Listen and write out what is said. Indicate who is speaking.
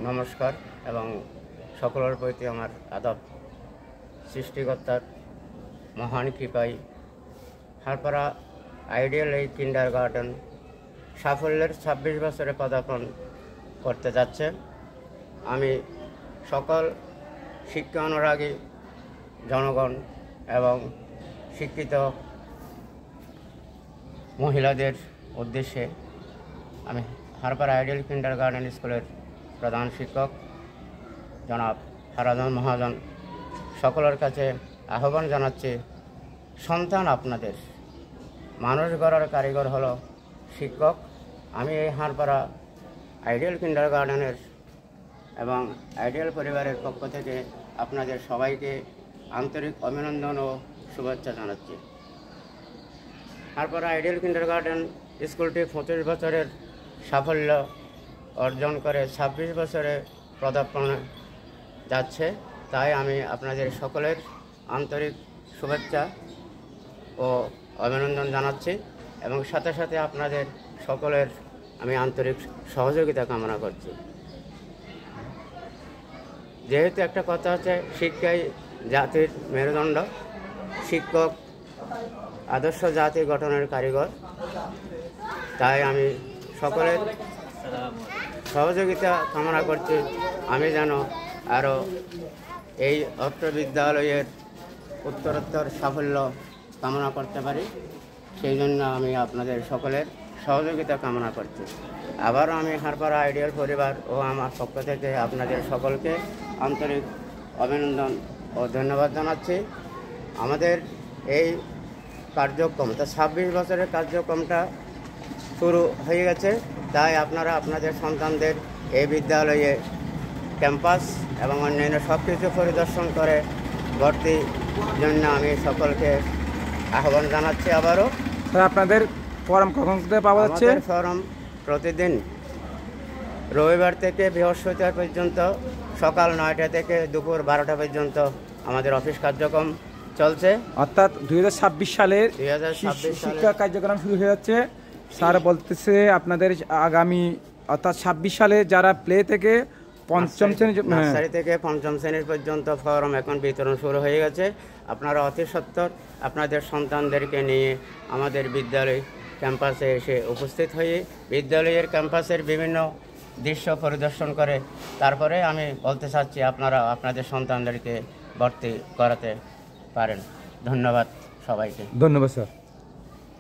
Speaker 1: নমস্কার এবং সকলের প্রতি আমার আদব। সৃষ্টিকর্তার মহান কৃপায় হারপাড়া আইডিয়াল এই কিন্ডারগার্টেন সাফল্যের 26 বছরে পদার্পণ করতে যাচ্ছে। আমি সকল শিক্ষা অনুরাগী জনগণ এবং শিক্ষিত মহিলাদের উদ্দেশ্যে আমি হারপাড়া আইডিয়াল কিন্ডারগার্টেন স্কুলের প্রধান শিক্ষক জনাব ফারাজান মহাজন সকলের কাছে আহ্বান জানাচ্ছি, সন্তান আপনাদের, মানুষ গড়ার কারিগর হলো শিক্ষক। আমি এই হারপাড়া আইডিয়াল কিন্ডারগার্টেনের এবং আইডিয়াল পরিবারের পক্ষ থেকে আপনাদের সবাইকে আন্তরিক অভিনন্দন ও শুভেচ্ছা জানাচ্ছি। হারপাড়া আইডিয়াল কিন্ডারগার্টেন স্কুলটি 25 বছরের সাফল্য অর্জন করে 26 বছরে পদার্পণে যাচ্ছে। তাই আমি আপনাদের সকলের আন্তরিক শুভেচ্ছা ও অভিনন্দন জানাচ্ছি এবং সাথে সাথে আপনাদের সকলের আমি আন্তরিক সহযোগিতা কামনা করছি। যেহেতু একটা কথা আছে, শিক্ষাই জাতির মেরুদণ্ড, শিক্ষক আদর্শ জাতি গঠনের কারিগর। তাই আমি সকলের সহযোগিতা কামনা করছি, আমি যেন আরও এই অত্র বিদ্যালয়ের উত্তরোত্তর সাফল্য কামনা করতে পারি। সেই জন্য আমি আপনাদের সকলের সহযোগিতা কামনা করছি। আবারও আমি হারপাড়া আইডিয়াল পরিবার ও আমার পক্ষ থেকে আপনাদের সকলকে আন্তরিক অভিনন্দন ও ধন্যবাদ জানাচ্ছি। আমাদের এই কার্যক্রমটা 26 বছরের কার্যক্রমটা শুরু হয়ে গেছে। তাই আপনারা আপনাদের সন্তানদের এই বিদ্যালয়ে ক্যাম্পাস এবং অন্যান্য সব কিছু পরিদর্শন করে ভর্তির জন্য আমি সকলকে আহ্বান জানাচ্ছি। আবারও
Speaker 2: আপনাদের ফর্ম কখন পাওয়া যাচ্ছে?
Speaker 1: ফর্ম প্রতিদিন রবিবার থেকে বৃহস্পতিবার পর্যন্ত সকাল 9টা থেকে দুপুর 12টা পর্যন্ত আমাদের অফিস কার্যক্রম চলছে।
Speaker 2: অর্থাৎ 2026 সালের শিক্ষা কার্যক্রম শুরু হয়ে যাচ্ছে। স্যার বলতেছে আপনাদের আগামী অর্থাৎ 26 সালে যারা প্লে থেকে পঞ্চম শ্রেণী
Speaker 1: নার্সারি থেকে পঞ্চম শ্রেণীর পর্যন্ত ফর্ম এখন বিতরণ শুরু হয়ে গেছে। আপনারা অতি সত্বর আপনাদের সন্তানদেরকে নিয়ে আমাদের বিদ্যালয় ক্যাম্পাসে এসে উপস্থিত হয়ে বিদ্যালয়ের ক্যাম্পাসের বিভিন্ন দৃশ্য পরিদর্শন করে তারপরে আমি বলতে চাচ্ছি আপনারা আপনাদের সন্তানদেরকে ভর্তি করাতে পারেন। ধন্যবাদ সবাইকে।
Speaker 2: ধন্যবাদ স্যার।